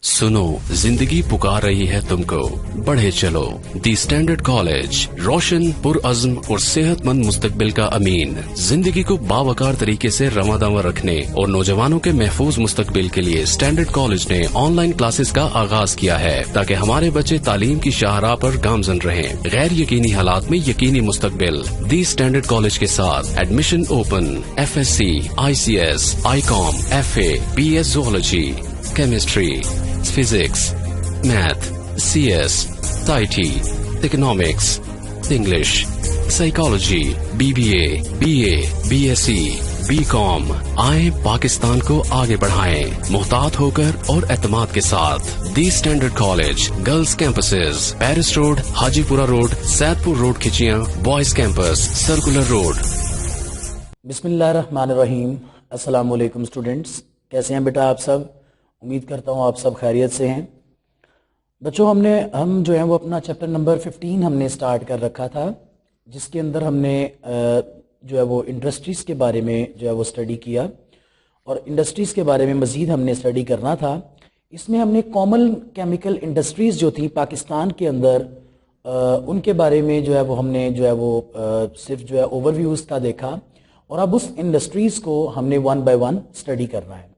सुनो, जिंदगी पुकार रही है तुमको, बढ़े चलो। दी स्टैंडर्ड कॉलेज, रोशन, पुरअज़्म और सेहतमंद मुस्तकबिल का अमीन। जिंदगी को बावकार तरीके से रवादावा रखने और नौजवानों के महफूज मुस्तकबिल के लिए स्टैंडर्ड कॉलेज ने ऑनलाइन क्लासेस का आगाज किया है, ताकि हमारे बच्चे तालीम की शाहराह पर गामजन रहें। गैर यकीनी हालात में यकीनी मुस्तकबिल। दी स्टैंडर्ड कॉलेज के साथ admission open. FSC, ICS, ICOM, FA, BS Zoology, Chemistry, Physics, Math, CS, IT, Economics, English, Psychology, BBA, BA, BSc, BCom। आए पाकिस्तान को आगे बढ़ाएं, मुहतात होकर और एतमाद के साथ। The standard college, girls campuses, Paris road, Hajipura road, Saidpur road Khichiyan, boys campus, circular road. बिस्मिल्लाहिर्रहमानिर्रहीम। अस्सलाम वालेकुम स्टूडेंट्स, कैसे हैं बेटा आप सब? उम्मीद करता हूँ आप सब खैरियत से हैं। बच्चों हम जो है वो अपना चैप्टर नंबर 15 हमने स्टार्ट कर रखा था, जिसके अंदर हमने जो है वो इंडस्ट्रीज़ के बारे में जो है वो स्टडी किया, और इंडस्ट्रीज़ के बारे में मज़ीद हमने स्टडी करना था। इसमें हमने कॉमन केमिकल इंडस्ट्रीज़ जो थी पाकिस्तान के अंदर, उनके बारे में जो है वो हमने जो है वो सिर्फ जो है ओवरव्यूज़ का देखा, और अब उस इंडस्ट्रीज़ को हमने वन बाय वन स्टडी करना है।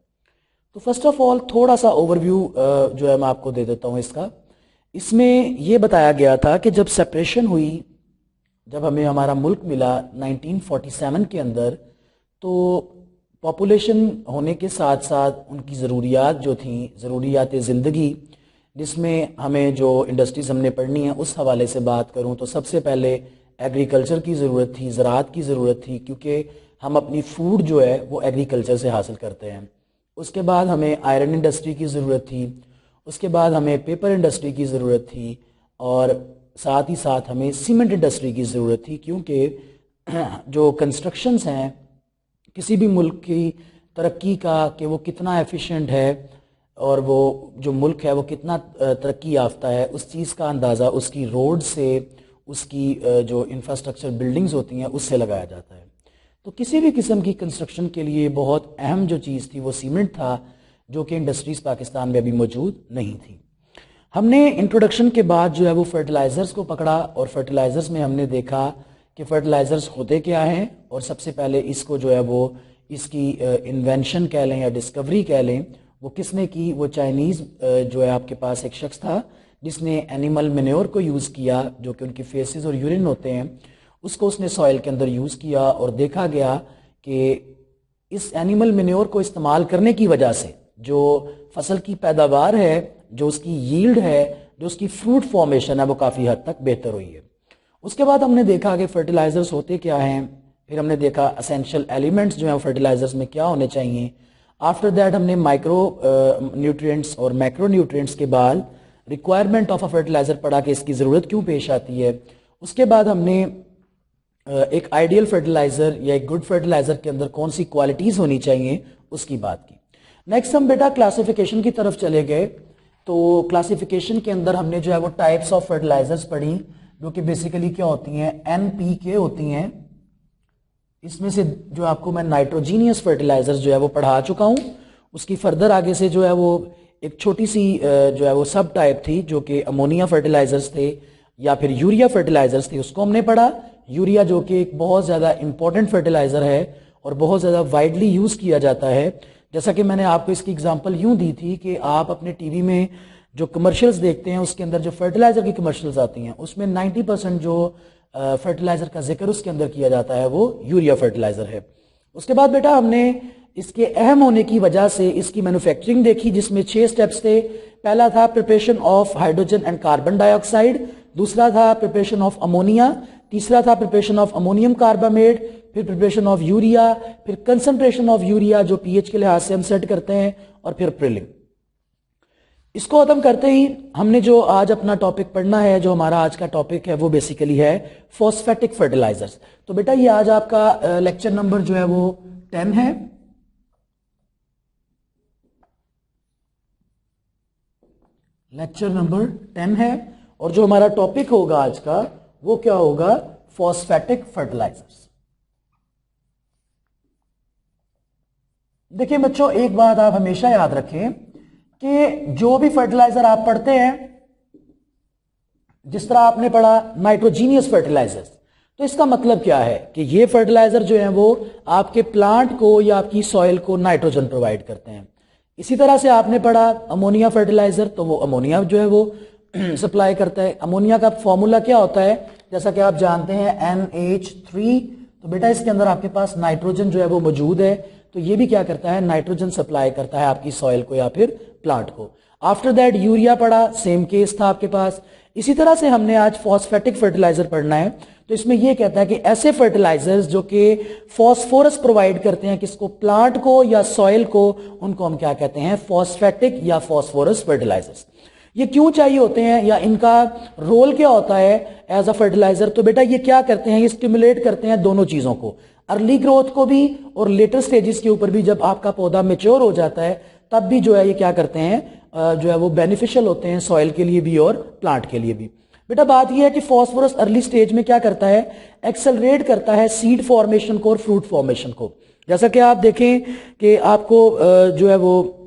तो फर्स्ट ऑफ ऑल थोड़ा सा ओवरव्यू जो है मैं आपको दे देता हूँ इसका। इसमें ये बताया गया था कि जब सेपरेशन हुई, जब हमें हमारा मुल्क मिला 1947 के अंदर, तो पॉपुलेशन होने के साथ साथ उनकी ज़रूरियात जो थी, ज़रूरियात ज़िंदगी, जिसमें हमें जो इंडस्ट्रीज़ हमने पढ़नी है उस हवाले से बात करूँ तो सबसे पहले एग्रीकल्चर की ज़रूरत थी, ज़राअत की ज़रूरत थी, क्योंकि हम अपनी फूड जो है वो एग्रीकल्चर से हासिल करते हैं। उसके बाद हमें आयरन इंडस्ट्री की ज़रूरत थी, उसके बाद हमें पेपर इंडस्ट्री की ज़रूरत थी, और साथ ही साथ हमें सीमेंट इंडस्ट्री की ज़रूरत थी, क्योंकि जो कंस्ट्रक्शंस हैं किसी भी मुल्क की तरक्की का, कि वो कितना एफिशिएंट है और वो जो मुल्क है वो कितना तरक्की याफ्ता है, उस चीज़ का अंदाज़ा उसकी रोड से, उसकी जो इंफ्रास्ट्रक्चर बिल्डिंग्स होती हैं उससे लगाया जाता है। तो किसी भी किस्म की कंस्ट्रक्शन के लिए बहुत अहम जो चीज़ थी वो सीमेंट था, जो कि इंडस्ट्रीज़ पाकिस्तान में अभी मौजूद नहीं थी। हमने इंट्रोडक्शन के बाद जो है वो फर्टिलाइज़र्स को पकड़ा, और फर्टिलाइज़र्स में हमने देखा कि फर्टिलाइज़र्स होते क्या हैं, और सबसे पहले इसको जो है वो इसकी इन्वेंशन कह लें या डिस्कवरी कह लें, वो किसने की? वो चाइनीज़ जो है आपके पास एक शख्स था जिसने एनिमल मैन्योर को यूज़ किया, जो कि उनके फेसेस और यूरिन होते हैं, उसको उसने सॉइल के अंदर यूज़ किया, और देखा गया कि इस एनिमल मैन्योर को इस्तेमाल करने की वजह से जो फसल की पैदावार है, जो उसकी यील्ड है, जो उसकी फ्रूट फॉर्मेशन है, वो काफ़ी हद तक बेहतर हुई है। उसके बाद हमने देखा कि फर्टिलाइज़र्स होते क्या हैं, फिर हमने देखा असेंशियल एलिमेंट्स जो हैं फर्टिलाइज़र्स में क्या होने चाहिए। आफ्टर दैट हमने माइक्रो न्यूट्रिएंट्स और मैक्रो न्यूट्रिएंट्स के बाद रिक्वायरमेंट ऑफ अ फर्टिलाइज़र पढ़ा कि इसकी ज़रूरत क्यों पेश आती है। उसके बाद हमने एक आइडियल फर्टिलाइज़र या एक गुड फर्टिलाइज़र के अंदर कौन सी क्वालिटीज़ होनी चाहिए उसकी बात की। नेक्स्ट हम बेटा क्लासिफिकेशन की तरफ चले गए। तो क्लासिफिकेशन के अंदर हमने जो है वो टाइप्स ऑफ फर्टिलाइजर्स पढ़ी, जो कि बेसिकली क्या होती हैं? NPK होती हैं। इसमें से जो आपको मैं नाइट्रोजीनियस फर्टिलाइजर्स जो है वो पढ़ा चुका हूँ। उसकी फर्दर आगे से जो है वो एक छोटी सी जो है वो सब टाइप थी, जो कि अमोनिया फर्टिलाइजर्स थे या फिर यूरिया फर्टिलाइजर्स थे, उसको हमने पढ़ा। यूरिया जो कि एक बहुत ज़्यादा इंपॉर्टेंट फर्टिलाइज़र है और बहुत ज़्यादा वाइडली यूज़ किया जाता है। जैसा कि मैंने आपको इसकी एग्जांपल यूँ दी थी कि आप अपने टीवी में जो कमर्शियल्स देखते हैं, उसके अंदर जो फर्टिलाइज़र की कमर्शियल्स आती हैं, उसमें 90% जो फर्टिलाइज़र का जिक्र उसके अंदर किया जाता है वो यूरिया फर्टिलाइज़र है। उसके बाद बेटा हमने इसके अहम होने की वजह से इसकी मैन्युफैक्चरिंग देखी, जिसमें 6 स्टेप्स थे। पहला था preparation of hydrogen and carbon dioxide, दूसरा था प्रिपरेशन ऑफ अमोनिया, तीसरा था प्रिपरेशन ऑफ अमोनियम कार्बामेट, फिर प्रिपरेशन ऑफ यूरिया, फिर कंसंट्रेशन ऑफ यूरिया जो पीएच के लिहाज से हम सेट करते हैं, और फिर प्रिलिंग। इसको खत्म करते ही हमने जो आज अपना टॉपिक पढ़ना है, जो हमारा आज का टॉपिक है, वो बेसिकली है फॉस्फेटिक फर्टिलाइजर्स। तो बेटा ये आज आपका लेक्चर नंबर जो है वो 10 है। लेक्चर नंबर 10 है, और जो हमारा टॉपिक होगा आज का वो क्या होगा? Phosphatic fertilisers. देखिए बच्चों, एक बात आप हमेशा याद रखें कि जो भी फर्टिलाइजर आप पढ़ते हैं, जिस तरह आपने पढ़ा नाइट्रोजीनियस फर्टिलाइजर्स, तो इसका मतलब क्या है कि ये फर्टिलाइजर जो है वो आपके प्लांट को या आपकी सॉइल को नाइट्रोजन प्रोवाइड करते हैं। इसी तरह से आपने पढ़ा अमोनिया फर्टिलाइजर, तो वो अमोनिया जो है वो सप्लाई करता है। अमोनिया का फॉर्मूला क्या होता है, जैसा कि आप जानते हैं NH3, तो बेटा इसके अंदर आपके पास नाइट्रोजन जो है वो मौजूद है, तो ये भी क्या करता है, नाइट्रोजन सप्लाई करता है आपकी सॉइल को या फिर प्लांट को। आफ्टर दैट यूरिया पढ़ा, सेम केस था आपके पास। इसी तरह से हमने आज फॉस्फेटिक फर्टिलाइजर पढ़ना है, तो इसमें यह कहता है कि ऐसे फर्टिलाइजर्स जो कि फॉस्फोरस प्रोवाइड करते हैं किसको, प्लांट को या सॉइल को, उनको हम क्या कहते हैं, फॉस्फेटिक या फॉस्फोरस फर्टिलाइजर्स। ये क्यों चाहिए होते हैं या इनका रोल क्या होता है एज अ फर्टिलाइजर, तो बेटा ये क्या करते हैं, ये स्टिमुलेट करते हैं दोनों चीजों को, अर्ली ग्रोथ को भी और लेटर स्टेजेस के ऊपर भी। जब आपका पौधा मेच्योर हो जाता है तब भी जो है ये क्या करते हैं, जो है वो बेनिफिशियल होते हैं सॉइल के लिए भी और प्लांट के लिए भी। बेटा बात यह है कि फॉस्फोरस अर्ली स्टेज में क्या करता है, एक्सेलरेट करता है सीड फॉर्मेशन को और फ्रूट फॉर्मेशन को। जैसा कि आप देखें कि आपको जो है वो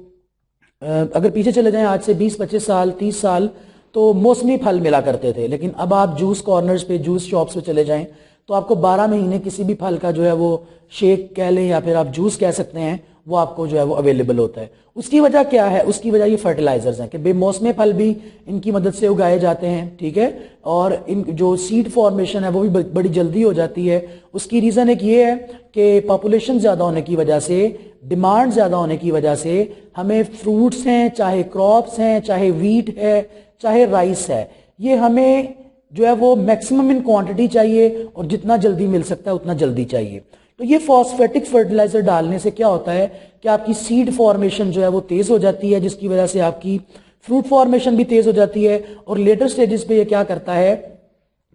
अगर पीछे चले जाएं आज से 20-25 साल 30 साल, तो मौसमी फल मिला करते थे, लेकिन अब आप जूस कॉर्नर्स पे, जूस शॉप्स पे चले जाएं तो आपको 12 महीने किसी भी फल का जो है वो शेक कह लें या फिर आप जूस कह सकते हैं, वो आपको जो है वो अवेलेबल होता है। उसकी वजह क्या है, उसकी वजह ये फर्टिलाइजर्स हैं कि बेमौसमी फल भी इनकी मदद से उगाए जाते हैं, ठीक है, और इन जो सीड फॉर्मेशन है वो भी बड़ी जल्दी हो जाती है। उसकी रीजन एक ये है कि पॉपुलेशन ज्यादा होने की वजह से, डिमांड ज्यादा होने की वजह से हमें फ्रूट्स हैं, चाहे क्रॉप्स हैं, चाहे वीट है, चाहे राइस है, ये हमें जो है वो मैक्सिमम इन क्वांटिटी चाहिए और जितना जल्दी मिल सकता है उतना जल्दी चाहिए। तो ये फॉस्फेटिक फर्टिलाइजर डालने से क्या होता है कि आपकी सीड फॉर्मेशन जो है वो तेज हो जाती है, जिसकी वजह से आपकी फ्रूट फॉर्मेशन भी तेज हो जाती है। और लेटर स्टेजेस पे ये क्या करता है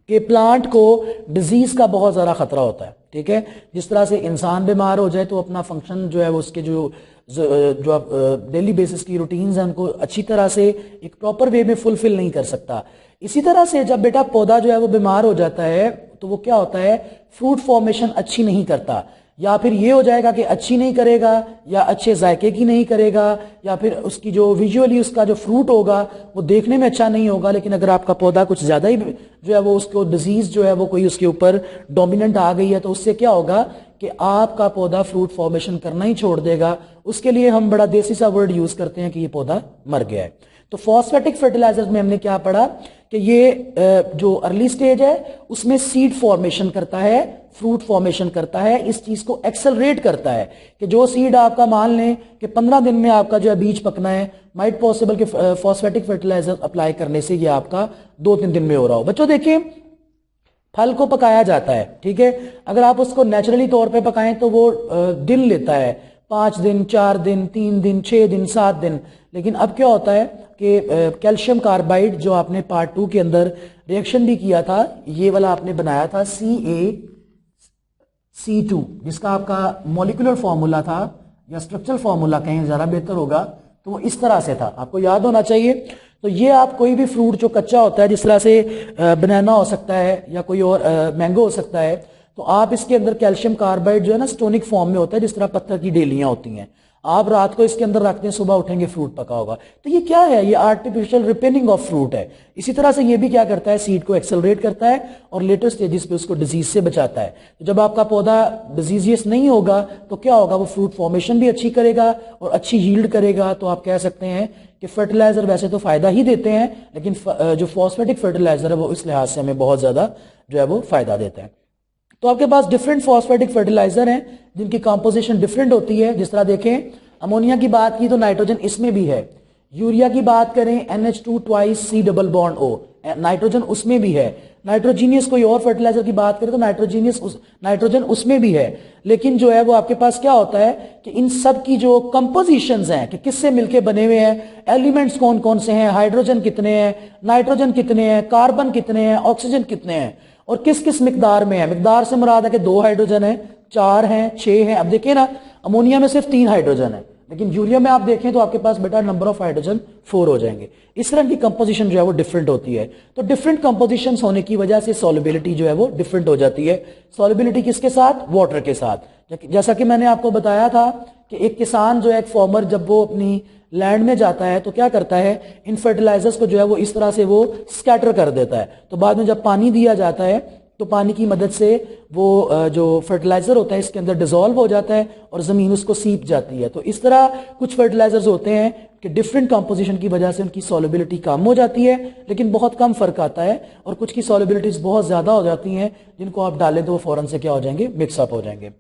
कि प्लांट को डिजीज का बहुत ज्यादा खतरा होता है, ठीक है। जिस तरह से इंसान बीमार हो जाए तो अपना फंक्शन जो है वो उसके जो आप डेली बेसिस की रूटीन्स हैं उनको अच्छी तरह से एक प्रॉपर वे में फुलफिल नहीं कर सकता। इसी तरह से जब बेटा पौधा जो है वो बीमार हो जाता है तो वो क्या होता है, फ्रूट फॉर्मेशन अच्छी नहीं करता, या फिर ये हो जाएगा कि अच्छी नहीं करेगा या अच्छे जायके की नहीं करेगा, या फिर उसकी जो विजुअली उसका जो फ्रूट होगा वो देखने में अच्छा नहीं होगा। लेकिन अगर आपका पौधा कुछ ज्यादा ही जो है वो उसको डिजीज जो है वो कोई उसके ऊपर डोमिनेंट आ गई है, तो उससे क्या होगा कि आपका पौधा फ्रूट फॉर्मेशन करना ही छोड़ देगा। उसके लिए हम बड़ा देसी सा वर्ड यूज करते हैं कि ये पौधा मर गया है। तो फॉस्फेटिक फर्टिलाइजर्स में हमने क्या पढ़ा कि ये जो अर्ली स्टेज है उसमें सीड फॉर्मेशन करता है, फ्रूट फॉर्मेशन करता है, इस चीज को एक्सेलरेट करता है कि जो सीड आपका मान लें कि 15 दिन में आपका जो है बीज पकना है, माइट पॉसिबल कि फॉस्फेटिक फर्टिलाइजर अप्लाई करने से ये आपका 2-3 दिन में हो रहा हो। बच्चों देखिए फल को पकाया जाता है, ठीक है, अगर आप उसको नेचुरली तौर पे पकाएं तो वो दिन लेता है, 5 दिन, 4 दिन, 3 दिन, 6 दिन, 7 दिन। लेकिन अब क्या होता है कि कैल्शियम कार्बाइड जो आपने पार्ट 2 के अंदर रिएक्शन भी किया था, ये वाला आपने बनाया था CaC2, जिसका आपका मॉलिक्यूलर फॉर्मूला था या स्ट्रक्चरल फॉर्मूला कहीं ज्यादा बेहतर होगा, तो वो इस तरह से था, आपको याद होना चाहिए। तो ये आप कोई भी फ्रूट जो कच्चा होता है, जिस तरह से बनाना हो सकता है या कोई और मैंगो हो सकता है, तो आप इसके अंदर कैल्शियम कार्बाइड जो है ना स्टोनिक फॉर्म में होता है, जिस तरह पत्थर की डेलियां होती हैं, आप रात को इसके अंदर रखते हैं, सुबह उठेंगे फ्रूट पका होगा। तो ये क्या है, ये आर्टिफिशियल रिपेनिंग ऑफ फ्रूट है। इसी तरह से ये भी क्या करता है, सीड को एक्सेलरेट करता है और लेटर स्टेजेस पे उसको डिजीज से बचाता है। तो जब आपका पौधा डिजीजियस नहीं होगा तो क्या होगा, वो फ्रूट फॉर्मेशन भी अच्छी करेगा और अच्छी यील्ड करेगा। तो आप कह सकते हैं कि फर्टिलाइजर वैसे तो फायदा ही देते हैं, लेकिन जो फॉस्फेटिक फर्टिलाइजर है वो इस लिहाज से हमें बहुत ज्यादा जो है वो फायदा देता है। तो आपके पास डिफरेंट फॉस्फेटिक फर्टिलाइजर हैं जिनकी कंपोजिशन डिफरेंट होती है। जिस तरह देखें अमोनिया की बात की तो नाइट्रोजन इसमें भी है, यूरिया की बात करें NH2 twice C double bond O, nitrogen उसमें भी है। नाइट्रोजीनियस कोई और फर्टिलाइजर की बात करें तो नाइट्रोजन उसमें भी है। लेकिन जो है वो आपके पास क्या होता है कि इन सब की जो कंपोजिशंस हैं कि किससे मिलके बने हुए हैं, एलिमेंट्स कौन कौन से हैं, हाइड्रोजन कितने हैं, नाइट्रोजन कितने हैं, कार्बन कितने हैं, ऑक्सीजन कितने हैं और किस किस मिकदार में है। मिकदार से मुराद है कि 2 हाइड्रोजन है, 4 हैं, 6 हैं। अब देखिए ना अमोनिया में सिर्फ 3 हाइड्रोजन है, लेकिन यूरिया में आप देखें तो आपके पास बेटा नंबर ऑफ हाइड्रोजन 4 हो जाएंगे। इस तरह की कंपोजिशन जो है वो डिफरेंट होती है। तो डिफरेंट कंपोजिशन होने की वजह से सॉल्युबिलिटी जो है वो डिफरेंट हो जाती है। सॉल्युबिलिटी किसके साथ, वाटर के साथ। जैसा कि मैंने आपको बताया था कि एक किसान जो है, एक फार्मर, जब वो अपनी लैंड में जाता है तो क्या करता है, इन फर्टिलाइजर्स को जो है वो इस तरह से वो स्कैटर कर देता है। तो बाद में जब पानी दिया जाता है तो पानी की मदद से वो जो फर्टिलाइजर होता है इसके अंदर डिसॉल्व हो जाता है और जमीन उसको सीप जाती है। तो इस तरह कुछ फर्टिलाइजर्स होते हैं कि डिफरेंट कंपोजिशन की वजह से उनकी सॉल्युबिलिटी कम हो जाती है, लेकिन बहुत कम फर्क आता है, और कुछ की सॉल्युबिलिटीज बहुत ज्यादा हो जाती हैं, जिनको आप डालें तो वो फौरन से क्या हो जाएंगे, मिक्सअप हो जाएंगे।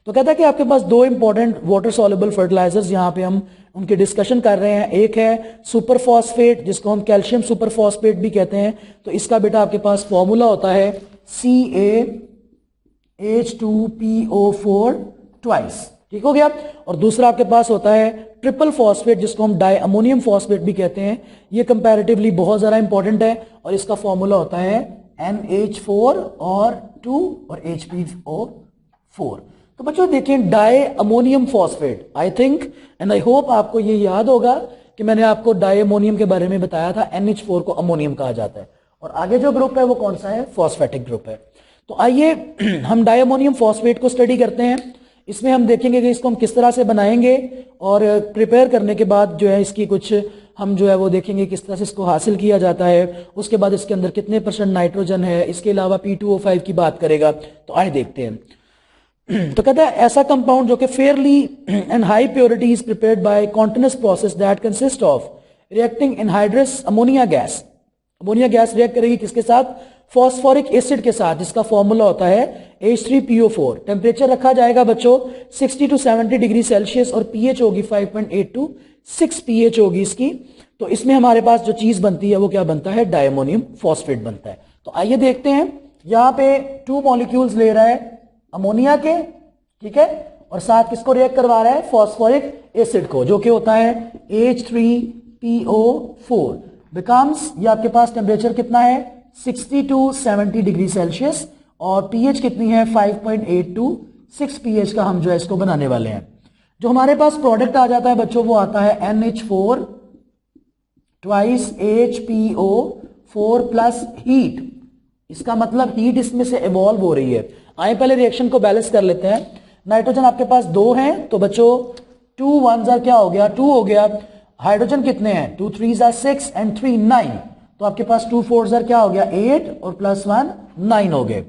तो कहता है कि आपके पास दो इंपॉर्टेंट वाटर सॉल्युबल फर्टिलाइजर्स यहाँ पे हम उनके डिस्कशन कर रहे हैं। एक है सुपर फॉस्फेट, जिसको हम कैल्शियम सुपर फॉस्फेट भी कहते हैं। तो इसका बेटा आपके पास फॉर्मूला होता है CaH2PO4 ट्वाइस, ठीक हो गया। और दूसरा आपके पास होता है ट्रिपल फॉस्फेट, जिसको हम डाई अमोनियम फॉस्फेट भी कहते हैं। ये कंपैरेटिवली बहुत ज्यादा इंपॉर्टेंट है और इसका फॉर्मूला होता है NH4 और 2 और HPO4। तो बच्चों देखें, di ammonium phosphate, I think and I hope आपको ये याद होगा कि मैंने आपको डाई अमोनियम के बारे में बताया था। NH4 को अमोनियम कहा जाता है और आगे जो ग्रुप है वो कौन सा है, फॉस्फेटिक ग्रुप है। तो आइए हम डाई अमोनियम फॉस्फेट को स्टडी करते हैं। इसमें हम देखेंगे कि इसको हम किस तरह से बनाएंगे और प्रिपेयर करने के बाद जो है इसकी कुछ हम जो है वो देखेंगे किस तरह से इसको हासिल किया जाता है। उसके बाद इसके अंदर कितने % नाइट्रोजन है, इसके अलावा P2O5 की बात करेगा। तो आइए देखते हैं। तो कहता है ऐसा कंपाउंड जो कि Fairlie and high purity is prepared by continuous process that consist of reacting anhydrous ammonia gas. Ammonia gas react करेगी किसके साथ, फॉस्फोरिक एसिड के साथ, जिसका फॉर्मूला होता है H3PO4। टेम्परेचर रखा जाएगा बच्चों 60 to 70 डिग्री सेल्सियस और pH होगी 5.8 to 6 pH होगी इसकी। तो इसमें हमारे पास जो चीज बनती है वो क्या बनता है, डायमोनियम फॉस्फेट बनता है। तो आइए देखते हैं, यहां पे 2 मॉलिक्यूल्स ले रहा है अमोनिया के, ठीक है, और साथ किसको रिएक्ट करवा रहा है, फॉस्फोरिक एसिड को, जो कि होता है H3PO4 बिकम्स, ये आपके पास टेम्परेचर कितना है 60 to 70 डिग्री सेल्सियस और pH कितनी है 5.8 to 6 pH का हम जो है इसको बनाने वाले हैं। जो हमारे पास प्रोडक्ट आ जाता है बच्चों वो आता है NH4 twice HPO4 plus heat. इसका मतलब हीट इसमें से इवॉल्व हो रही है। आइए पहले रिएक्शन को बैलेंस कर लेते हैं। नाइट्रोजन आपके पास 2 हैं, तो बच्चों 2 1s क्या हो गया, 2 हो गया। हाइड्रोजन कितने हैं, 2 3s 6 एंड 3 9, तो आपके पास 2 4s क्या हो गया 8 और प्लस 1 9 हो गए।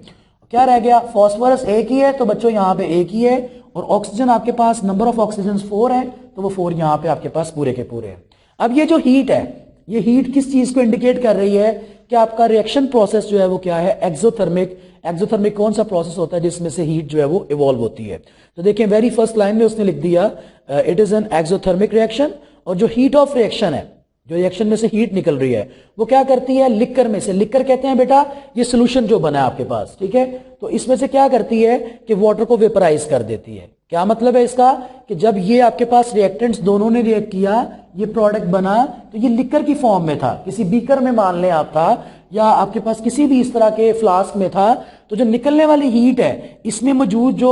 क्या रह गया, फॉस्फोरस एक ही है, तो बच्चों यहाँ पे एक ही है, और ऑक्सीजन आपके पास नंबर ऑफ ऑक्सीजन 4 है, तो वो 4 यहाँ पे आपके पास पूरे के पूरे हैं। अब ये जो हीट है, ये हीट किस चीज को इंडिकेट कर रही है कि आपका रिएक्शन प्रोसेस जो है वो क्या है, एक्सोथर्मिक। एक्सोथर्मिक कौन सा प्रोसेस होता है जिसमें से हीट जो है वो इवॉल्व होती है। तो देखिए वेरी फर्स्ट लाइन में उसने लिख दिया it is an exothermic reaction, और जो हीट ऑफ रिएक्शन है, जो रिएक्शन में से हीट निकल रही है वो क्या करती है, लिक्कर में से, लिक्कर कहते हैं बेटा ये सोल्यूशन जो बना है आपके पास, ठीक है, तो इसमें से क्या करती है कि वाटर को वेपराइज कर देती है। क्या मतलब है इसका, कि जब ये आपके पास रिएक्टेंट्स दोनों ने रिएक्ट किया, ये प्रोडक्ट बना, तो ये लिक्कर की फॉर्म में था, किसी बीकर में मान लें आप था, या आपके पास किसी भी इस तरह के फ्लास्क में था। तो जो निकलने वाली हीट है, इसमें मौजूद जो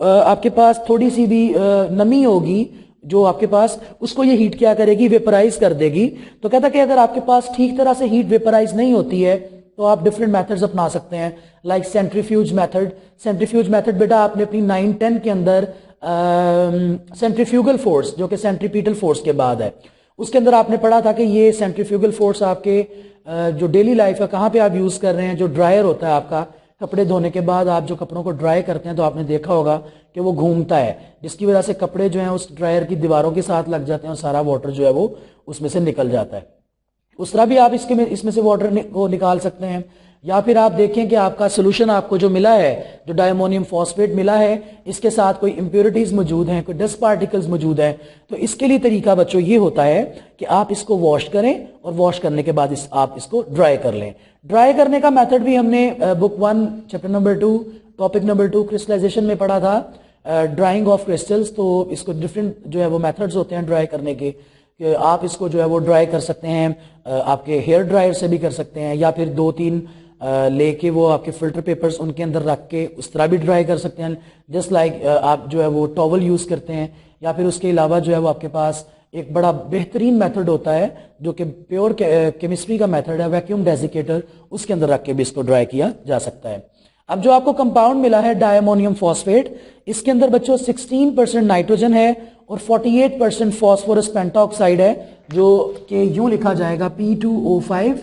आपके पास थोड़ी सी भी नमी होगी जो आपके पास, उसको ये हीट क्या करेगी, वेपराइज कर देगी। तो कहता कि अगर आपके पास ठीक तरह से हीट वेपराइज नहीं होती है तो आप डिफरेंट मेथड्स अपना सकते हैं, like centrifuge method. Centrifuge method बेटा आपने अपनी 9-10 के अंदर सेंट्रीफ्यूगल फोर्स, जो कि सेंट्रीपीटल फोर्स के बाद है, उसके अंदर आपने पढ़ा था कि ये सेंट्रीफ्यूगल फोर्स आपके जो डेली लाइफ है कहाँ पे आप यूज कर रहे हैं, जो ड्रायर होता है आपका, कपड़े धोने के बाद आप जो कपड़ों को ड्राई करते हैं तो आपने देखा होगा कि वो घूमता है, जिसकी वजह से कपड़े जो हैं उस ड्रायर की दीवारों के साथ लग जाते हैं और सारा वाटर जो है वो उसमें से निकल जाता है। उस तरह भी आप इसमें से वाटर को निकाल सकते हैं। या फिर आप देखें कि आपका सोल्यूशन आपको जो मिला है, जो डायमोनियम फॉस्फेट मिला है, इसके साथ कोई इंप्योरिटीज मौजूद हैं, कोई डस्ट पार्टिकल्स मौजूद हैं, तो इसके लिए तरीका बच्चों ये होता है कि आप इसको वॉश करें और वॉश करने के बाद आप इसको ड्राई कर लें। ड्राई करने का मेथड भी हमने book 1 chapter number 2 topic number 2 crystallisation में पढ़ा था, ड्राइंग ऑफ क्रिस्टल्स। तो इसको डिफरेंट जो है वो मेथड्स होते हैं ड्राई करने के, आप इसको जो है वो ड्राई कर सकते हैं, आपके हेयर ड्रायर से भी कर सकते हैं, या फिर 2-3 लेके वो आपके फिल्टर पेपर्स उनके अंदर रख के उस तरह भी ड्राई कर सकते हैं, जस्ट लाइक आप जो है वो टॉवल यूज करते हैं। या फिर उसके अलावा जो है वो आपके पास एक बड़ा बेहतरीन मेथड होता है जो कि प्योर केमिस्ट्री का मेथड है, वैक्यूम डेसिकेटर, उसके अंदर रख के भी इसको ड्राई किया जा सकता है। अब जो आपको कंपाउंड मिला है डायमोनियम फॉस्फेट, इसके अंदर बच्चों 16% नाइट्रोजन है और 48% फॉस्फोरस पेंटाऑक्साइड है, जो कि यूं लिखा जाएगा P2O5,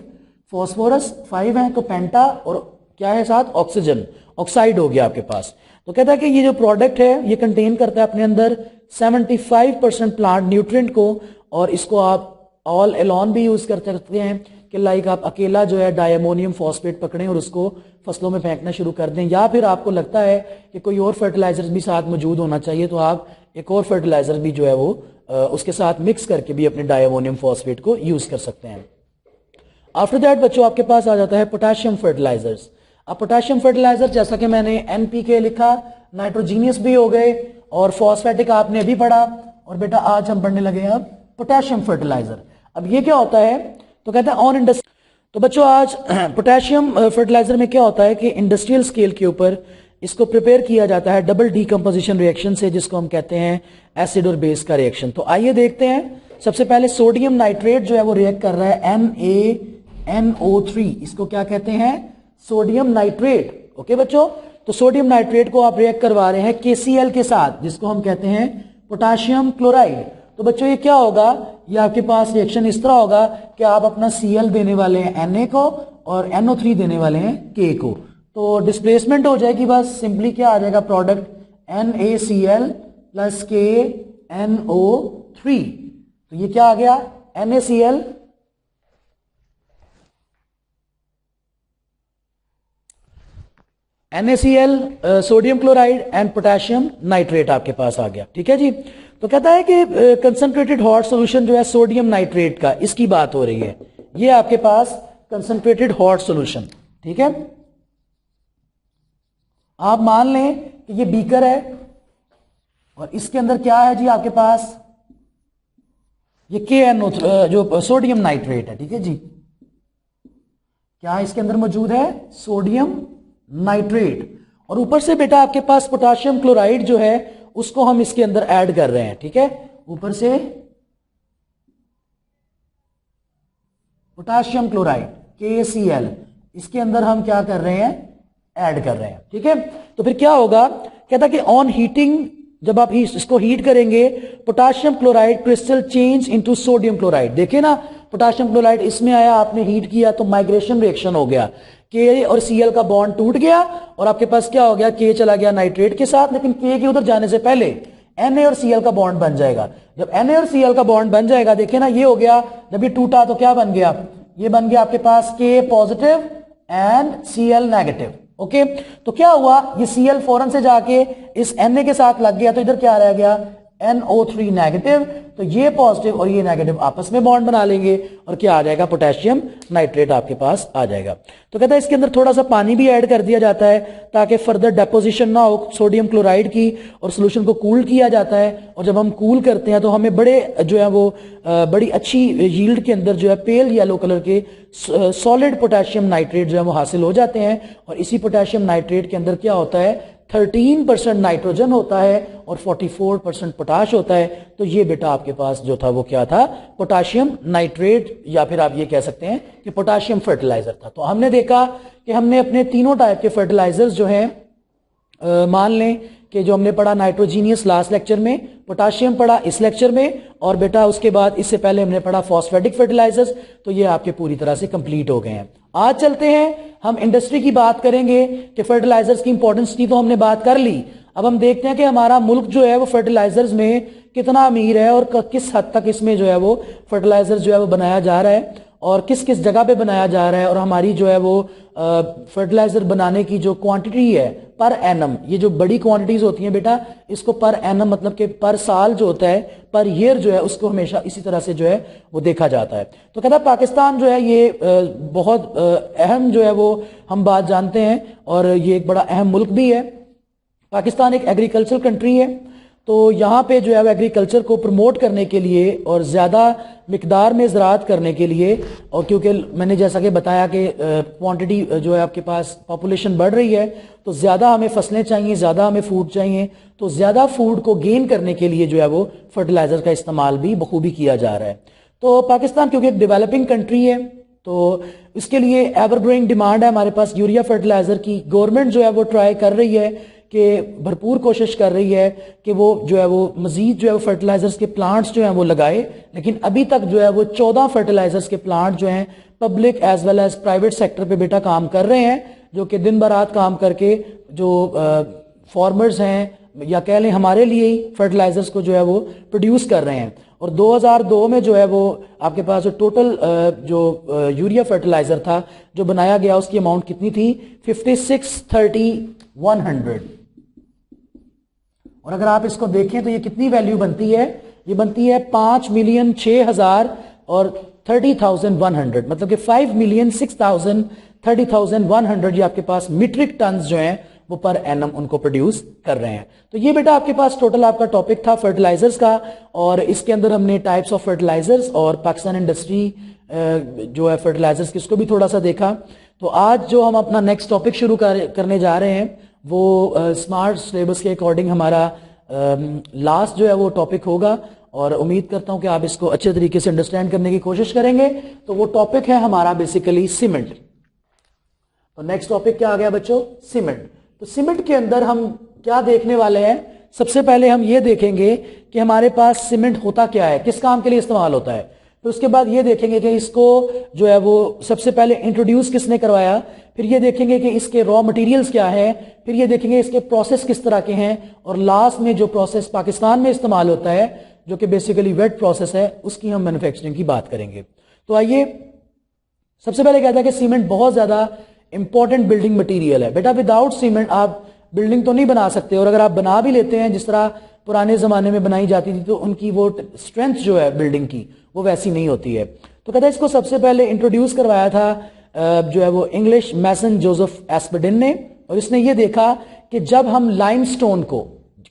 फॉस्फोरस 5 है तो पेंटा और क्या है साथ ऑक्सीजन, ऑक्साइड हो गया आपके पास। तो कहता है कि ये जो प्रोडक्ट है ये कंटेन करता है अपने अंदर 75% प्लांट न्यूट्रिएंट को, और इसको आप ऑल एलोन भी यूज कर सकते हैं कि लाइक आप अकेला जो है डायमोनियम फॉस्फेट पकड़ें और उसको फसलों में फेंकना शुरू कर दें, या फिर आपको लगता है कि कोई और फर्टिलाइजर भी साथ मौजूद होना चाहिए तो आप एक और फर्टिलाइजर भी जो है वो उसके साथ मिक्स करके भी अपने डायमोनियम फॉस्फेट को यूज कर सकते हैं। आफ्टर दैट बच्चों आपके पास आ जाता है पोटेशियम फर्टिलाइजर्स। अब पोटेशियम फर्टिलाइजर जैसा कि मैंने NPK लिखा, नाइट्रोजीनियस भी हो गए और फॉस्फेटिक आपने अभी पढ़ा, और बेटा आज हम पढ़ने लगे अब पोटेशियम फर्टिलाइजर। अब ये क्या होता है, तो कहते हैं ऑन इंडस्ट्री। तो बच्चों आज पोटेशियम फर्टिलाइजर में क्या होता है कि इंडस्ट्रियल स्केल के ऊपर इसको प्रिपेयर किया जाता है डबल डीकंपोजिशन रिएक्शन से, जिसको हम कहते हैं एसिड और बेस का रिएक्शन। तो आइए देखते हैं। सबसे पहले सोडियम नाइट्रेट जो है वो रिएक्ट कर रहा है NaNO3, इसको क्या कहते हैं, सोडियम नाइट्रेट। ओके बच्चों, तो सोडियम नाइट्रेट को आप रिएक्ट करवा रहे हैं KCl के साथ, जिसको हम कहते हैं पोटेशियम क्लोराइड। तो बच्चों ये क्या होगा, ये आपके पास रिएक्शन इस तरह होगा कि आप अपना Cl देने वाले हैं Na को और NO3 देने वाले हैं K को, तो डिस्प्लेसमेंट हो जाएगी, बस सिंपली क्या आ जाएगा प्रोडक्ट NaCl प्लस KNO3। तो ये क्या आ गया NaCl sodium chloride and potassium nitrate आपके पास आ गया। ठीक है जी। तो कहता है कि कंसंट्रेटेड हॉट सॉल्यूशन जो है सोडियम नाइट्रेट का, इसकी बात हो रही है, ये आपके पास कंसंट्रेटेड हॉट सॉल्यूशन। ठीक है, आप मान लें कि ये बीकर है और इसके अंदर क्या है जी आपके पास, ये KNO जो सोडियम नाइट्रेट है। ठीक है जी, क्या इसके अंदर मौजूद है, सोडियम नाइट्रेट, और ऊपर से बेटा आपके पास पोटेशियम क्लोराइड जो है उसको हम इसके अंदर ऐड कर रहे हैं। ठीक है, ऊपर से पोटेशियम क्लोराइड KCl इसके अंदर हम क्या कर रहे हैं, ऐड कर रहे हैं। ठीक है, तो फिर क्या होगा, कहता कि ऑन हीटिंग, जब आप इसको हीट करेंगे, potassium chloride crystal change into sodium chloride. देखिए ना, पोटेशियम क्लोराइड इसमें आया, आपने हीट किया तो माइग्रेशन रिएक्शन हो गया, K और Cl का बॉन्ड टूट गया और आपके पास क्या हो गया, K चला गया नाइट्रेट के साथ, लेकिन K के उधर जाने से पहले Na और Cl का बॉन्ड बन जाएगा। जब Na और Cl का बॉन्ड बन जाएगा, देखिए ना ये हो गया, जब ये टूटा तो क्या बन गया, ये बन गया आपके पास K positive and Cl negative. Okay, तो क्या हुआ, ये Cl फौरन से जाके इस Na के साथ लग गया, तो इधर क्या रह गया, NO3 नेगेटिव, तो ये पॉजिटिव और ये नेगेटिव आपस में बॉन्ड बना लेंगे और क्या आ जाएगा, पोटेशियम नाइट्रेट आपके पास आ जाएगा। तो कहता है इसके अंदर थोड़ा सा पानी भी ऐड कर दिया जाता है ताकि फर्दर डेपोजिशन ना हो सोडियम क्लोराइड की, और सोल्यूशन को कूल किया जाता है, और जब हम कूल करते हैं तो हमें बड़े जो है वो बड़ी अच्छी यील्ड के अंदर जो है पेल येलो कलर के सॉलिड पोटेशियम नाइट्रेट जो है वो हासिल हो जाते हैं। और इसी पोटेशियम नाइट्रेट के अंदर क्या होता है, 13% नाइट्रोजन होता है और 44% पोटाश होता है। तो ये बेटा आपके पास जो था वो क्या था, पोटेशियम नाइट्रेट, या फिर आप ये कह सकते हैं कि पोटेशियम फर्टिलाइजर था। तो हमने देखा कि हमने अपने तीनों टाइप के फर्टिलाइजर्स जो हैं, मान लें कि जो हमने पढ़ा नाइट्रोजीनियस लास्ट लेक्चर में, पोटेशियम पढ़ा इस लेक्चर में, और बेटा उसके बाद इससे पहले हमने पढ़ा फॉस्फेटिक फर्टिलाइजर्स। तो ये आपके पूरी तरह से कंप्लीट हो गए हैं। आज चलते हैं, हम इंडस्ट्री की बात करेंगे कि फर्टिलाइजर्स की इंपॉर्टेंस की तो हमने बात कर ली। अब हम देखते हैं कि हमारा मुल्क जो है वो फर्टिलाइजर्स में कितना अमीर है और किस हद तक इसमें जो है वो फर्टिलाइजर्स जो है वो बनाया जा रहा है और किस किस जगह पे बनाया जा रहा है, और हमारी जो है वो फर्टिलाइजर बनाने की जो क्वांटिटी है पर एनम, ये जो बड़ी क्वांटिटीज होती हैं बेटा, इसको पर एनम मतलब कि पर साल जो होता है, पर ईयर जो है उसको हमेशा इसी तरह से जो है वो देखा जाता है। तो कहता है पाकिस्तान जो है ये बहुत अहम जो है वो हम बात जानते हैं, और ये एक बड़ा अहम मुल्क भी है। पाकिस्तान एक एग्रीकल्चर कंट्री है, तो यहाँ पे जो है वो एग्रीकल्चर को प्रमोट करने के लिए और ज़्यादा मिकदार में ज़राअत करने के लिए, और क्योंकि मैंने जैसा कि बताया कि क्वांटिटी जो है आपके पास पॉपुलेशन बढ़ रही है, तो ज़्यादा हमें फसलें चाहिए, ज़्यादा हमें फूड चाहिए, तो ज़्यादा फूड को गेन करने के लिए जो है वो फर्टिलाइज़र का इस्तेमाल भी बखूबी किया जा रहा है। तो पाकिस्तान क्योंकि एक डेवलपिंग कंट्री है, तो इसके लिए एवर ग्रोइंग डिमांड है हमारे पास यूरिया फर्टिलाइजर की। गवर्नमेंट जो है वो ट्राई कर रही है कि भरपूर कोशिश कर रही है कि वो जो है वो मजीद जो है वो फर्टिलाइजर्स के प्लांट्स जो हैं वो लगाए, लेकिन अभी तक जो है वो 14 फर्टिलाइजर्स के प्लांट जो हैं public as well as private sector पे बेटा काम कर रहे हैं, जो कि दिन ब रात काम करके जो फार्मर्स हैं या कह लें हमारे लिए ही फर्टिलाइजर्स को जो है वो प्रोड्यूस कर रहे हैं। और 2002 में जो है वो आपके पास जो टोटल जो यूरिया फर्टिलाइजर था जो बनाया गया उसकी अमाउंट कितनी थी 5630 और अगर आप इसको देखें तो ये कितनी वैल्यू बनती है, ये बनती है 5,06,000 और 30,100, मतलब कि 5,06,30,100 ये आपके पास मीट्रिक टन जो हैं वो पर एनम उनको प्रोड्यूस कर रहे हैं। तो ये बेटा आपके पास टोटल आपका टॉपिक था फर्टिलाइजर्स का, और इसके अंदर हमने टाइप्स ऑफ फर्टिलाइजर्स और पाकिस्तान इंडस्ट्री जो है फर्टिलाइजर्स की उसको भी थोड़ा सा देखा। तो आज जो हम अपना नेक्स्ट टॉपिक शुरू करने जा रहे हैं वो स्मार्ट सिलेबस के अकॉर्डिंग हमारा लास्ट जो है वो टॉपिक होगा, और उम्मीद करता हूं कि आप इसको अच्छे तरीके से अंडरस्टैंड करने की कोशिश करेंगे। तो वो टॉपिक है हमारा बेसिकली सीमेंट। तो नेक्स्ट टॉपिक क्या आ गया बच्चों, सीमेंट। तो सीमेंट के अंदर हम क्या देखने वाले हैं, सबसे पहले हम ये देखेंगे कि हमारे पास सीमेंट होता क्या है, किस काम के लिए इस्तेमाल होता है। फिर उसके बाद ये देखेंगे कि इसको जो है वो सबसे पहले इंट्रोड्यूस किसने करवाया, फिर ये देखेंगे कि इसके रॉ मटेरियल्स क्या है, फिर ये देखेंगे इसके प्रोसेस किस तरह के हैं, और लास्ट में जो प्रोसेस पाकिस्तान में इस्तेमाल होता है जो कि बेसिकली वेट प्रोसेस है, उसकी हम मैन्युफैक्चरिंग की बात करेंगे। तो आइए सबसे पहले कहता है कि सीमेंट बहुत ज्यादा इंपॉर्टेंट बिल्डिंग मटेरियल है। बेटा विदाउट सीमेंट आप बिल्डिंग तो नहीं बना सकते, और अगर आप बना भी लेते हैं जिस तरह पुराने जमाने में बनाई जाती थी तो उनकी वो स्ट्रेंथ जो है बिल्डिंग की वो वैसी नहीं होती है। तो कहता है इसको सबसे पहले इंट्रोड्यूस करवाया था जो है वो इंग्लिश मैसन जोसेफ एस्पेडिन ने, और इसने ये देखा कि जब हम लाइमस्टोन को,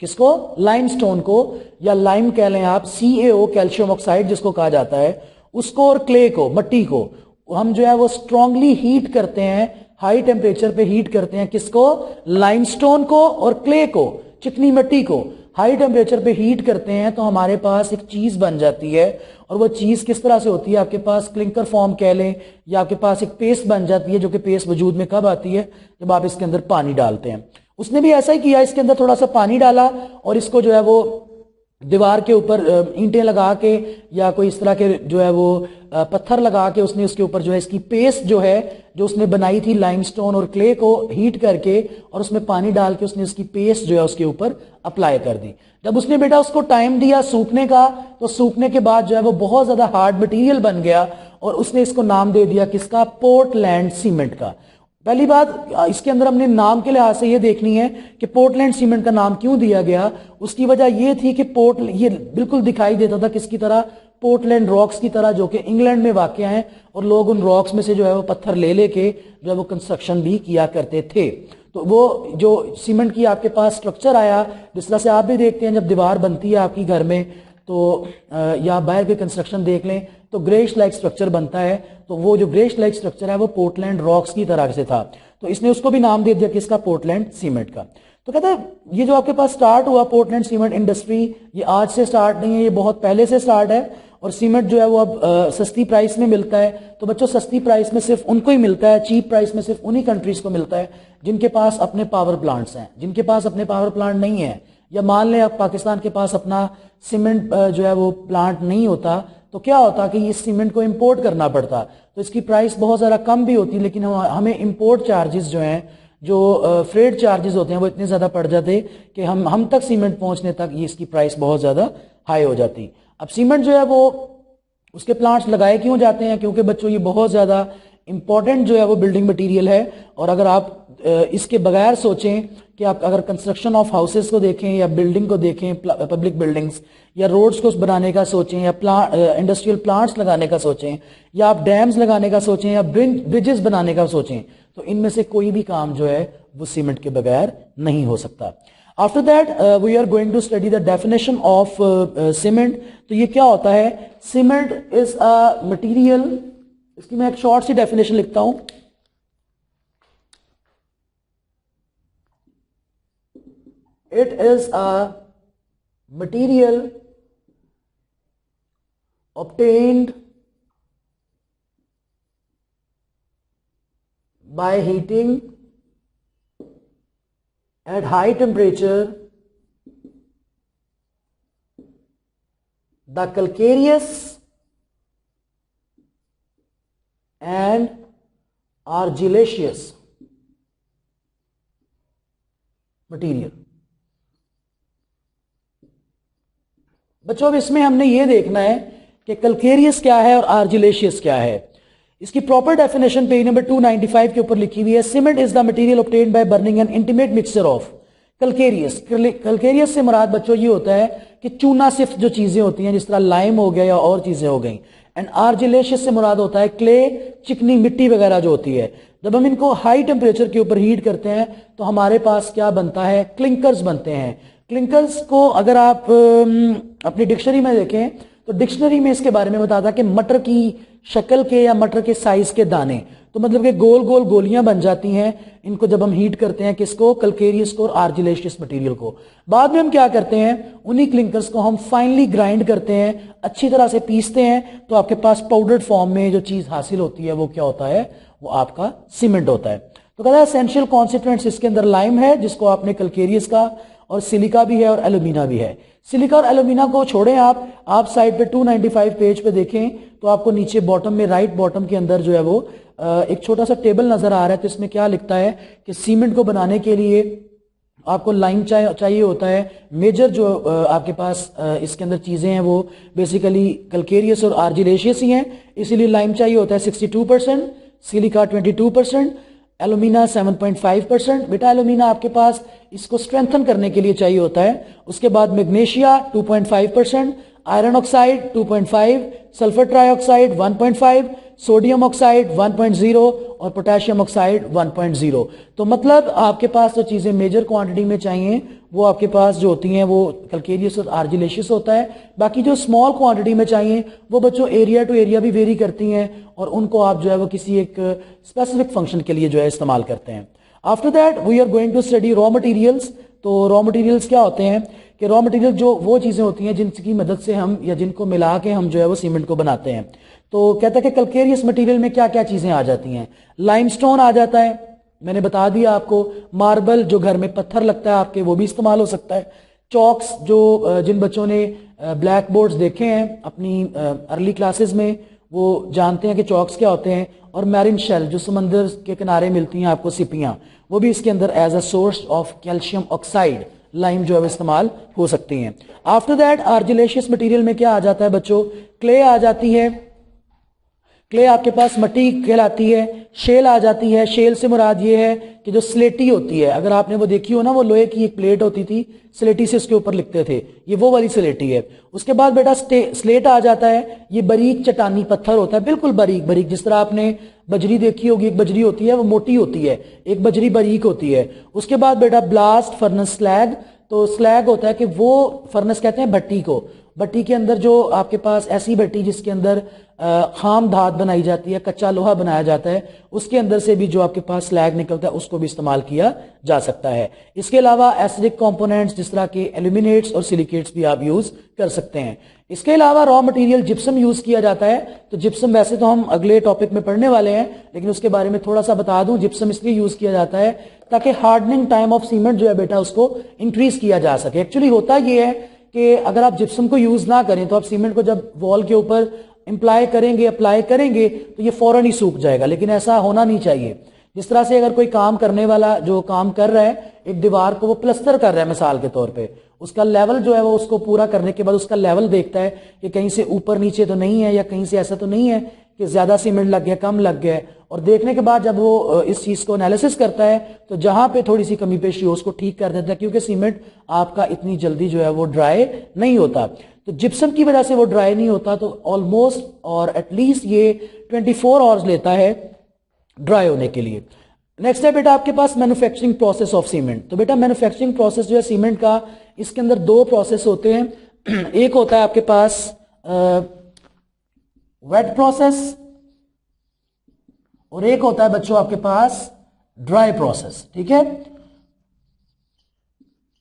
किसको, लाइमस्टोन को, या लाइम कह लें आप, CaO कैल्शियम ऑक्साइड जिसको कहा जाता है, उसको और क्ले को, मट्टी को हम जो है वो स्ट्रांगली हीट करते हैं, हाई टेम्परेचर पे हीट करते हैं, किसको, लाइमस्टोन को और क्ले को, चिकनी मिट्टी को हाई टेम्परेचर पे हीट करते हैं, तो हमारे पास एक चीज बन जाती है। और वो चीज किस तरह से होती है, आपके पास क्लिंकर फॉर्म कह लें, या आपके पास एक पेस्ट बन जाती है, जो कि पेस्ट वजूद में कब आती है, जब आप इसके अंदर पानी डालते हैं। उसने भी ऐसा ही किया, इसके अंदर थोड़ा सा पानी डाला और इसको जो है वो दीवार के ऊपर ईंटें लगा के या कोई इस तरह के जो है वो पत्थर लगा के उसने उसके ऊपर जो है इसकी पेस्ट जो है जो उसने बनाई थी लाइमस्टोन और क्ले को हीट करके, और उसमें पानी डाल के उसने उसकी पेस्ट जो है उसके ऊपर अप्लाई कर दी। जब उसने बेटा उसको टाइम दिया सूखने का, तो सूखने के बाद जो है वो बहुत ज्यादा हार्ड मटेरियल बन गया, और उसने इसको नाम दे दिया किसका, पोर्टलैंड सीमेंट का। पहली बात इसके अंदर हमने नाम के लिहाज से ये देखनी है कि पोर्टलैंड सीमेंट का नाम क्यों दिया गया। उसकी वजह ये थी कि ये बिल्कुल दिखाई देता था किसकी तरह, पोर्टलैंड रॉक्स की तरह, जो कि इंग्लैंड में वाक़ हैं, और लोग उन रॉक्स में से जो है वो पत्थर ले लेके जो है वो कंस्ट्रक्शन भी किया करते थे। तो वो जो सीमेंट की आपके पास स्ट्रक्चर आया, जिस तरह से आप भी देखते हैं जब दीवार बनती है आपकी घर में, तो या बाहर के कंस्ट्रक्शन देख लें तो ग्रेश लाइक स्ट्रक्चर बनता है, तो वो जो ग्रेश लाइक स्ट्रक्चर है वो पोर्टलैंड रॉक्स की तरह से था, तो इसने उसको भी नाम दे दिया किसका, पोर्टलैंड सीमेंट का। तो कहता है ये जो आपके पास स्टार्ट हुआ पोर्टलैंड सीमेंट इंडस्ट्री, ये आज से स्टार्ट नहीं है, ये बहुत पहले से स्टार्ट है। और सीमेंट जो है वो अब सस्ती प्राइस में मिलता है। तो बच्चों सस्ती प्राइस में सिर्फ उनको ही मिलता है, चीप प्राइस में सिर्फ उन्हीं कंट्रीज को मिलता है जिनके पास अपने पावर प्लांट्स हैं। जिनके पास अपने पावर प्लांट नहीं है, या मान लें आप पाकिस्तान के पास अपना सीमेंट जो है वो प्लांट नहीं होता, तो क्या होता कि इस सीमेंट को इंपोर्ट करना पड़ता, तो इसकी प्राइस बहुत ज़्यादा कम भी होती, लेकिन हमें इंपोर्ट चार्जेस जो हैं, जो फ्रेट चार्जेस होते हैं, वो इतने ज़्यादा पड़ जाते कि हम तक सीमेंट पहुंचने तक ये इसकी प्राइस बहुत ज़्यादा हाई हो जाती। अब सीमेंट जो है वो उसके प्लांट्स लगाए क्यों जाते हैं, क्योंकि बच्चों ये बहुत ज़्यादा इंपॉर्टेंट जो है वो बिल्डिंग मटेरियल है। और अगर आप इसके बगैर सोचें कि आप अगर कंस्ट्रक्शन ऑफ हाउसेस को देखें या बिल्डिंग को देखें, पब्लिक बिल्डिंग्स या रोड्स को बनाने का सोचें, या इंडस्ट्रियल प्लांट्स लगाने का सोचें, या आप डैम्स लगाने का सोचें, या ब्रिजेस बनाने का सोचें, तो इनमें से कोई भी काम जो है वो सीमेंट के बगैर नहीं हो सकता। After that we are going to study the definition of cement. तो ये क्या होता है, सीमेंट इज अ मटीरियल, इसकी मैं एक शॉर्ट सी डेफिनेशन लिखता हूं। It is a material obtained by heating at high temperature the calcareous and argillaceous material। बच्चों अब इसमें हमने ये देखना है कि कैल्केरियस क्या है और आर्जिलेशियस क्या है। इसकी प्रॉपर डेफिनेशन पेज नंबर 295 के ऊपर लिखी हुई है। Cement is the material obtained by burning N intimate mixture of calcareous. Calcareous से मुराद बच्चों ये होता है कि चूना सिफ्ट जो चीजें होती हैं, जिस तरह लाइम हो गया या और चीजें हो गई। एंड आर्जिलेशियस से मुराद होता है क्ले, चिकनी मिट्टी वगैरह जो होती है। जब हम इनको हाई टेम्परेचर के ऊपर हीट करते हैं तो हमारे पास क्या बनता है, क्लिंकर्स बनते हैं। क्लिंकर्स को अगर आप अपनी डिक्शनरी में देखें तो डिक्शनरी में इसके बारे में बताता है कि मटर की शक्ल के या मटर के साइज के दाने, तो मतलब कि गोल गोल गोलियां बन जाती हैं इनको जब हम हीट करते हैं। किसको? कैल्केरियस को और आर्जिलेशियस मटेरियल को। बाद में हम क्या करते हैं, उन्हीं क्लिंकर्स को हम फाइनली ग्राइंड करते हैं, अच्छी तरह से पीसते हैं, तो आपके पास पाउडर्ड फॉर्म में जो चीज हासिल होती है वो क्या होता है, वो आपका सीमेंट होता है। तो कहता है एसेंशियल कॉन्स्टिट्यूएंट्स इसके अंदर लाइम है जिसको आपने कैल्केरियस का, और सिलिका भी है और एल्यूमिना भी है। सिलिका और एल्यूमिना को छोड़ें आप साइड पे 295 पेज पे देखें तो आपको नीचे बॉटम में, राइट बॉटम के अंदर जो है वो एक छोटा सा टेबल नजर आ रहा है। तो इसमें क्या लिखता है कि सीमेंट को बनाने के लिए आपको लाइम चाहिए होता है। मेजर जो आपके पास इसके अंदर चीजें हैं वो बेसिकली कैल्केरियस और आर्जिलेशियस ही हैं, इसीलिए लाइम चाहिए होता है 62%, सिलिका 22%, एल्यूमिना 7.5%। बेटा एल्यूमिना आपके पास इसको स्ट्रेंथन करने के लिए चाहिए होता है। उसके बाद magnesia 2.5%, iron oxide 2.5, sulphur trioxide 1.5, sodium oxide 1.0 और पोटेशियम ऑक्साइड 1.0। तो मतलब आपके पास जो चीजें मेजर क्वांटिटी में चाहिए वो आपके पास जो होती हैं वो कैल्केरियस और आर्जिलेशियस होता है। बाकी जो स्मॉल क्वांटिटी में चाहिए वो बच्चों एरिया टू एरिया भी वेरी करती हैं और उनको आप जो है वो किसी एक स्पेसिफिक फंक्शन के लिए जो है इस्तेमाल करते हैं। After that we are going to study raw materials. तो रॉ मटेरियल्स क्या होते हैं कि रॉ मटेरियल जो वो चीजें होती हैं जिनकी मदद से हम या जिनको मिला के हम जो है वो सीमेंट को बनाते हैं। तो कहता है कि कैल्केरियस मटेरियल में क्या क्या चीजें आ जाती हैं। लाइमस्टोन आ जाता है, मैंने बता दिया आपको। मार्बल जो घर में पत्थर लगता है आपके, वो भी इस्तेमाल हो सकता है। चॉक्स जो जिन बच्चों ने ब्लैक बोर्ड्स देखे हैं अपनी अर्ली क्लासेस में वो जानते हैं कि चॉक्स क्या होते हैं। और मैरिन शेल जो समंदर के किनारे मिलती हैं आपको, सिपियां, वो भी इसके अंदर as a source of calcium oxide lime जो है इस्तेमाल हो सकती हैं। आफ्टर दैट आर्जिलेशियस मटेरियल में क्या आ जाता है बच्चों, क्ले आ जाती है। क्ले आपके पास मट्टी कहलाती है। शेल आ जाती है। शेल से मुराद ये है कि जो स्लेटी होती है, अगर आपने वो देखी हो ना, वो लोहे की एक प्लेट होती थी, स्लेटी से उसके ऊपर लिखते थे, ये वो वाली स्लेटी है। उसके बाद बेटा स्लेट आ जाता है। ये बारीक चट्टानी पत्थर होता है, बिल्कुल बारीक बारीक, जिस तरह आपने बजरी देखी होगी, एक बजरी होती है वो मोटी होती है, एक बजरी बारीक होती है। उसके बाद बेटा ब्लास्ट फर्नेस स्लैग। तो स्लैग होता है कि वो फर्नेस कहते हैं भट्टी को, भट्टी के अंदर जो आपके पास ऐसी भट्टी जिसके अंदर खाम धात बनाई जाती है, कच्चा लोहा बनाया जाता है, उसके अंदर से भी जो आपके पास स्लैग निकलता है उसको भी इस्तेमाल किया जा सकता है। इसके अलावा एसिडिक कंपोनेंट्स जिस तरह के एल्यूमिनेट्स और सिलिकेट्स भी आप यूज कर सकते हैं। इसके अलावा रॉ मटेरियल जिप्सम यूज किया जाता है। तो जिप्सम वैसे तो हम अगले टॉपिक में पढ़ने वाले हैं, लेकिन उसके बारे में थोड़ा सा बता दूं। जिप्सम इसलिए यूज किया जाता है ताकि हार्डनिंग टाइम ऑफ सीमेंट जो है बेटा उसको इंक्रीज किया जा सके। एक्चुअली होता यह है कि अगर आप जिप्सम को यूज ना करें तो आप सीमेंट को जब वॉल के ऊपर अप्लाई करेंगे तो ये फौरन ही सूख जाएगा, लेकिन ऐसा होना नहीं चाहिए। जिस तरह से अगर कोई काम करने वाला जो काम कर रहा है, एक दीवार को वो प्लस्तर कर रहा है मिसाल के तौर पे, उसका लेवल जो है वो उसको पूरा करने के बाद उसका लेवल देखता है कि कहीं से ऊपर नीचे तो नहीं है या कहीं से ऐसा तो नहीं है कि ज्यादा सीमेंट लग गया, कम लग गया। और देखने के बाद जब वो इस चीज को एनालिसिस करता है तो जहां पे थोड़ी सी कमी पेशी हो उसको ठीक कर देता है, क्योंकि सीमेंट आपका इतनी जल्दी जो है वो ड्राई नहीं होता। तो जिप्सम की वजह से वो ड्राई नहीं होता, तो ऑलमोस्ट और एटलीस्ट ये 24 आवर्स लेता है ड्राई होने के लिए। नेक्स्ट है बेटा आपके पास मैन्युफैक्चरिंग प्रोसेस ऑफ सीमेंट। तो बेटा मैन्युफैक्चरिंग प्रोसेस जो है सीमेंट का, इसके अंदर दो प्रोसेस होते हैं। एक होता है आपके पास वेट प्रोसेस और एक होता है बच्चों आपके पास ड्राई प्रोसेस। ठीक है,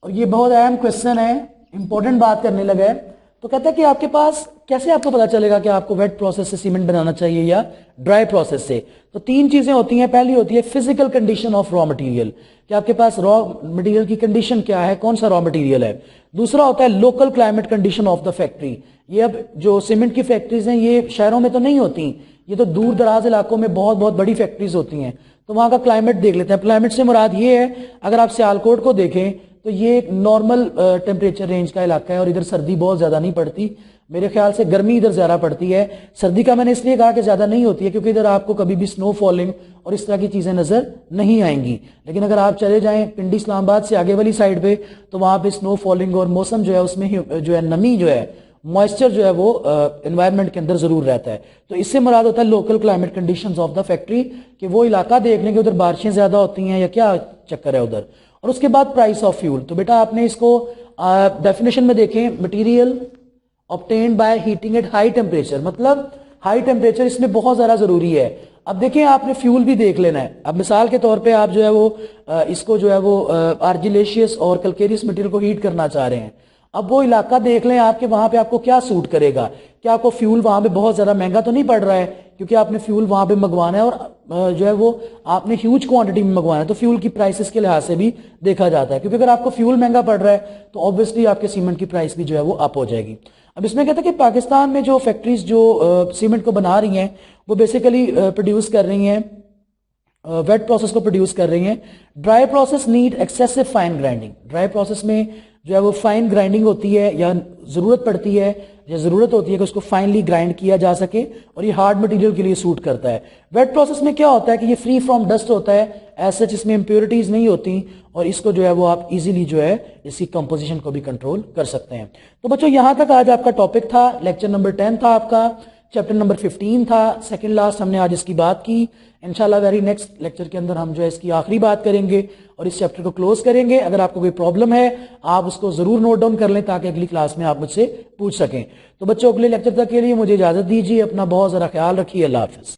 और ये बहुत अहम क्वेश्चन है, इंपॉर्टेंट बात करने लगा है। तो कहता है कि आपके पास कैसे आपको पता चलेगा कि आपको वेट प्रोसेस से सीमेंट बनाना चाहिए या ड्राई प्रोसेस से। तो तीन चीजें होती हैं। पहली होती है physical condition of raw material, कि आपके पास रॉ मटेरियल की कंडीशन क्या है, कौन सा रॉ मटेरियल है। दूसरा होता है local climate condition of the factory. ये अब जो सीमेंट की फैक्ट्रीज हैं ये शहरों में तो नहीं होती, ये तो दूर दराज इलाकों में बहुत बहुत बड़ी फैक्ट्रीज होती हैं, तो वहां का क्लाइमेट देख लेते हैं। क्लाइमेट से मुराद ये है, अगर आप सियालकोट को देखें तो ये एक नॉर्मल टेम्परेचर रेंज का इलाका है और इधर सर्दी बहुत ज्यादा नहीं पड़ती, मेरे ख्याल से गर्मी इधर ज्यादा पड़ती है। सर्दी का मैंने इसलिए कहा कि ज्यादा नहीं होती है क्योंकि इधर आपको कभी भी स्नो फॉलिंग और इस तरह की चीजें नजर नहीं आएंगी। लेकिन अगर आप चले जाएं पिंडी इस्लामाबाद से आगे वाली साइड पे तो वहां पे स्नो फॉलिंग और मौसम जो है उसमें जो है नमी जो है मॉइस्चर जो है वो एनवायरनमेंट के अंदर जरूर रहता है। तो इससे मुराद होता है local climate conditions of the factory, कि वो इलाका देख लें कि उधर बारिशें ज्यादा होती हैं या क्या चक्कर है उधर। और उसके बाद प्राइस ऑफ फ्यूल। तो बेटा आपने इसको डेफिनेशन में देखें, material obtained by heating at high temperature, मतलब हाई टेम्परेचर इसमें बहुत ज्यादा जरूरी है। अब देखें आपने फ्यूल भी देख लेना है। अब मिसाल के तौर पे आप जो है वो इसको जो है वो आर्जिलेशियस और कैल्केरियस मटेरियल को हीट करना चाह रहे हैं। अब वो इलाका देख लें आपके, वहां पे आपको क्या सूट करेगा। क्या आपको फ्यूल वहां पे बहुत ज्यादा महंगा तो नहीं पड़ रहा है, क्योंकि आपने फ्यूल वहां पे मंगवाना है और जो है वो आपने ह्यूज क्वांटिटी में मंगवाना है, तो फ्यूल की प्राइसेस के लिहाज से भी देखा जाता है। क्योंकि अगर आपको फ्यूल महंगा पड़ रहा है तो ऑब्वियसली आपके सीमेंट की प्राइस भी जो है वो अप हो जाएगी। अब इसमें कहता है कि पाकिस्तान में जो फैक्ट्रीज जो सीमेंट को बना रही हैं वो बेसिकली प्रोड्यूस कर रही हैं, वेट प्रोसेस को प्रोड्यूस कर रही हैं। Dry process need excessive fine grinding. Dry process में जो है वो फाइन ग्राइंडिंग होती है या जरूरत पड़ती है या जरूरत होती है कि उसको फाइनली ग्राइंड किया जा सके, और ये हार्ड मटेरियल के लिए सूट करता है। वेट प्रोसेस में क्या होता है कि ये फ्री फ्रॉम डस्ट होता है, एज सच इसमें इंप्योरिटीज नहीं होती, और इसको जो है वो आप इजीली जो है इसकी कंपोजिशन को भी कंट्रोल कर सकते हैं। तो बच्चों यहां तक आज आपका टॉपिक था, लेक्चर नंबर 10 था आपका, चैप्टर नंबर 15 था, सेकंड लास्ट हमने आज इसकी बात की। इंशाल्लाह वेरी नेक्स्ट लेक्चर के अंदर हम जो है इसकी आखिरी बात करेंगे और इस चैप्टर को क्लोज करेंगे। अगर आपको कोई प्रॉब्लम है आप उसको जरूर नोट डाउन कर लें ताकि अगली क्लास में आप मुझसे पूछ सकें। तो बच्चों अगले लेक्चर तक के लिए मुझे इजाजत दीजिए, अपना बहुत ज़रा ख्याल रखिए, अल्लाह हाफिज।